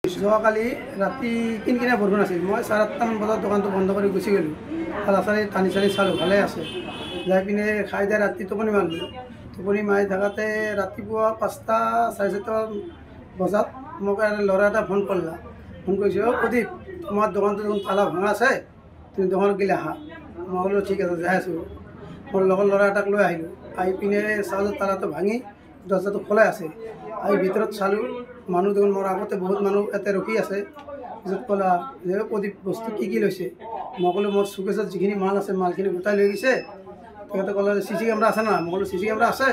যোৱাকালি ৰাতি কিনকিনীয়া বৰষুণ আছিল। মই 8:30 বজাত দোকানটো বন্ধ কৰি গুচি গ'লোঁ। চাৰি টানি চালোঁ, ভালে আছে। যাই পিনে খাই যাই ৰাতি টোপনি মাৰিলোঁ। টোপনি মাৰি থাকোঁতে ৰাতিপুৱা 5টা 4:30 বজাত মোক ল'ৰা এটা ফোন কৰিলা। ফোন কৰিছে, অ' প্ৰদীপ, তোমাৰ দোকানটো দেখোন তালা ভঙা আছে, তুমি দোকানত গেলে আহা। মই বোলো ঠিক আছে, যাই আছোঁ। মোৰ লগৰ ল'ৰা এটাক লৈ আহিলোঁ। আহি পিনে চালোঁ তালাটো ভাঙি দৰজাটো খোলাই আছে। আহি ভিতৰত চালোঁ, মানুহ দেখোন মোৰ আগতে বহুত মানুহ ইয়াতে ৰখি আছে। পিছত ক'লা যে প্ৰদীপ, বস্তু কি লৈছে? মই ক'লোঁ মোৰ চুকেছত যিখিনি মাল আছে মালখিনি গোটাই লৈ গৈছে। তেখেতে ক'লে CC কেমেৰা আছে না? মই ক'লোঁ CC কেমেৰা আছে।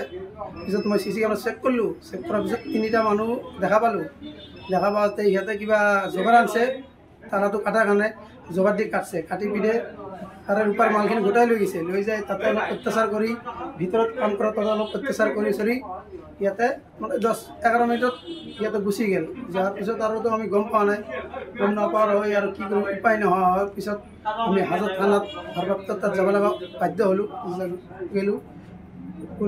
পিছত মই CC কেমেৰা চেক কৰিলোঁ। চেক কৰাৰ পিছত 3টা মানুহ দেখা পালোঁ। দেখা পাওঁতে সিহঁতে কিবা যোগাৰ আনছে, তালাটো কাটাৰ কাৰণে যোগাৰ দি কাটছে। কাটি পিনে তাৰে ৰূপাৰ মালখিনি গোটাই লৈ গৈছে। লৈ যায় তাতে অলপ অত্যাচাৰ কৰি, ভিতৰত কাম কৰা তাতে অলপ অত্যাচাৰ কৰি ইয়াতে মানে 10-11 মিনিটত ইয়াতে গুচি গ'ল। যোৱাৰ পিছত আৰুতো আমি গম পোৱা নাই। গম নাপাওঁ হয় আৰু কি কৰোঁ, উপায় নোহোৱা হয়। পিছত আমি হাজত থানাত ভাৰপ্ৰাপ্ত তাত যাব লগা বাধ্য হ'লোঁ। গ'লোঁ,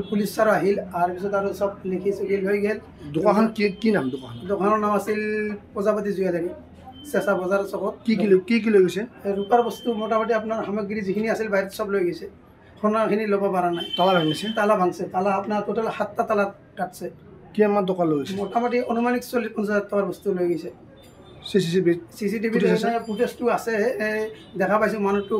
পুলিচ ছাৰ আহিল। আৰু পিছত আৰু চব লিখি চখি লৈ গ'ল। দোকানখন কি নাম? দোকানৰ নাম আছিল প্ৰজাপতি জুৱেলাৰী, চেঁচা বজাৰ চকত। কি লৈ গৈছে? ৰূপাৰ বস্তু মোটামুটি আপোনাৰ সামগ্ৰী যিখিনি আছিল বাহিৰত চব লৈ গৈছে। সোণাখিনি ল'ব পৰা নাই। তালা ভাঙিছে? তালা ভাঙছে। তালা আপোনাৰ টোটেল 7টা তালা কাটছে। কিমান টকা লৈ গৈছে? মোটামুটি অনুমানিক 40-50 টকাৰ বস্তু লৈ গৈছে। CCTV ফুটেজটো আছে। দেখা পাইছোঁ মানুহটো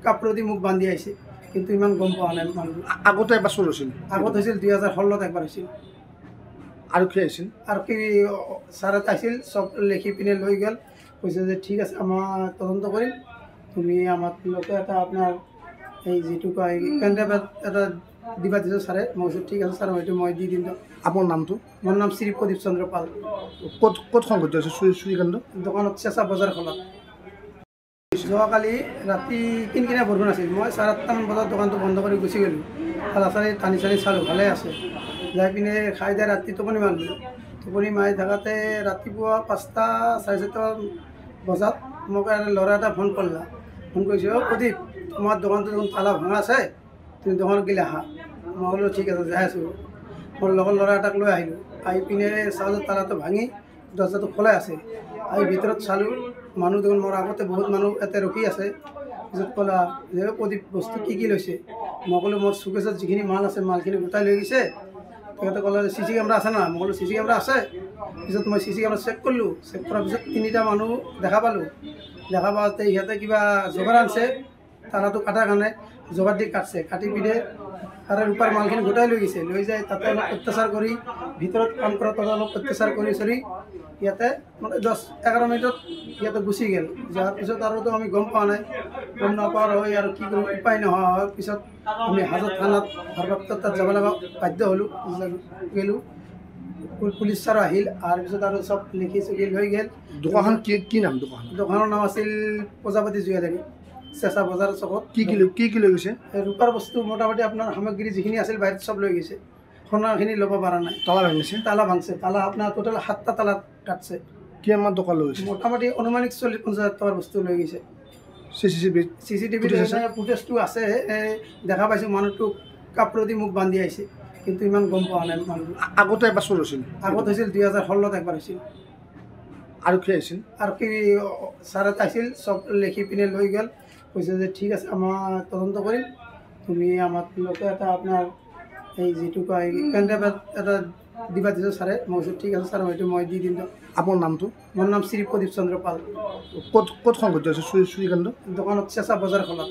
কাপোৰেদি মুখ বান্ধি আহিছে, কিন্তু ইমান গম পোৱা নাই মানুহটো। আগতে এবাৰ চোৰ হৈছিল? আগত হৈছিল 2016 একবাৰ হৈছিল। আৰু কি আহিছিল? আৰু কি ছাৰ এটা আহিছিল, চব লিখি পিনে লৈ গ'ল। কৈছে যে ঠিক আছে, আমাৰ তদন্ত কৰিম, তুমি আমাক লোকে এটা আপোনাৰ এই যিটো কয় পেনড্ৰাইভ এটা দিবা দিছোঁ ছাৰে। মই কৈছোঁ ঠিক আছে ছাৰ, হয়তো মই দি দিম। আপোনাৰ নামটো? মোৰ নাম শ্ৰী প্ৰদীপ চন্দ্ৰ পাল। ক'ত সংঘটিত হৈছে চুৰিকাণ্ড? দোকানত চেঁচা বজাৰখনত। যোৱাকালি ৰাতি কিনকিনীয়া বৰষুণ আছিল। মই 8:30 বজাত দোকানটো বন্ধ কৰি গুচি গ'লোঁ। চাৰি টানি চালোঁ, ভালে আছে। যাই পিনে খাই যাই ৰাতি টোপনি মাৰিলোঁ। টোপনি মাৰি থাকোঁতে ৰাতিপুৱা 5টা 4:30 বজাত মোক ল'ৰা এটা ফোন কৰিলা। ফোন কৰিছে, অ' প্ৰদীপ, তোমাৰ দোকানটো দেখোন তালা ভঙা আছে, তুমি দোকানত গেলে আহা। মই বোলো ঠিক আছে, যাই আছোঁ। মোৰ লগৰ ল'ৰা এটাক লৈ আহিলোঁ। আহি পিনে চালোঁ তালাটো ভাঙি দৰজাটো খোলাই আছে। আহি ভিতৰত চালোঁ, মানুহ দেখোন মোৰ আগতে বহুত মানুহ ইয়াতে ৰখি আছে। পিছত ক'লা যে প্ৰদীপ, বস্তু কি লৈছে? মই ক'লোঁ মোৰ চুকেছত যিখিনি মাল আছে মালখিনি গোটাই লৈ গৈছে। তেখেতে ক'লে CC কেমেৰা আছে না? মই ক'লোঁ CC কেমেৰা আছে। পিছত মই CC কেমেৰা চেক কৰিলোঁ। চেক কৰাৰ পিছত 3টা মানুহ দেখা পালোঁ। দেখা পাওঁতে সিহঁতে কিবা যোগাৰ আনছে, তালাটো কাটাৰ কাৰণে যোগাৰ দি কাটছে। কাটি পিনে তাৰে ৰূপাৰ মালখিনি গোটাই লৈ গৈছে। লৈ যায় তাতে অলপ অত্যাচাৰ কৰি, ভিতৰত কাম কৰা তাতে অলপ অত্যাচাৰ কৰি ইয়াতে মানে 10-11 মিনিটত ইয়াতে গুচি গ'ল। যোৱাৰ পিছত আৰুতো আমি গম পোৱা নাই। গম নাপাওঁ হয় আৰু কি কৰোঁ, উপায় নোহোৱা হয়। পিছত আমি হাজত থানাত ভাৰপ্ৰাপ্ত তাত যাব লগা বাধ্য হ'লোঁ। গ'লোঁ, পুলিচ ছাৰ আহিল। আৰু পিছত আৰু চব লিখি চখি লৈ গ'ল। দোকানখন কি নাম? দোকানৰ নাম আছিল প্ৰজাপতি জুৱেলাৰী, চেঁচা বজাৰ চকত। কি লৈ গৈছে? ৰূপাৰ বস্তু মোটামুটি আপোনাৰ সামগ্ৰী যিখিনি আছিল বাহিৰত চব লৈ গৈছে। সোণাখিনি ল'ব পৰা নাই। তালা ভাঙিছে? তালা ভাঙছে। তালা আপোনাৰ টোটেল 7টা তালা কাটছে। কিমান টকা লৈ গৈছে? মোটামুটি অনুমানিক 40-50 টকাৰ বস্তু লৈ গৈছে। CCTV ফুটেজটো আছে। দেখা পাইছোঁ মানুহটো কাপোৰেদি মুখ বান্ধি আহিছে, কিন্তু ইমান গম পোৱা নাই মানুহটো। আগতে এবাৰ চোৰ হৈছিল? আগত হৈছিল 2016 একবাৰ হৈছিল। আৰু কি আহিছিল? আৰু কি ছাৰ এটা আহিছিল, চব লিখি পিনে লৈ গ'ল। কৈছে যে ঠিক আছে, আমাৰ তদন্ত কৰিম, তুমি আমাক লোকে এটা আপোনাৰ এই যিটো কয় পেনড্ৰাইভ এটা দিবা দিছোঁ ছাৰে। মই কৈছোঁ ঠিক আছে ছাৰ, হয়তো মই দি দিম। আপোনাৰ নামটো? মোৰ নাম শ্ৰী প্ৰদীপ চন্দ্ৰ পাল। ক'ত সংঘটিত হৈছে চুৰিকাণ্ড? দোকানত চেঁচা বজাৰখনত।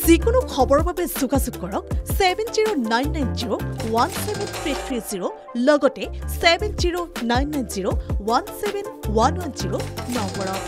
যিকোনো খবৰৰ বাবে যোগাযোগ কৰক 7099017330 লগতে 7099017110 নম্বৰত।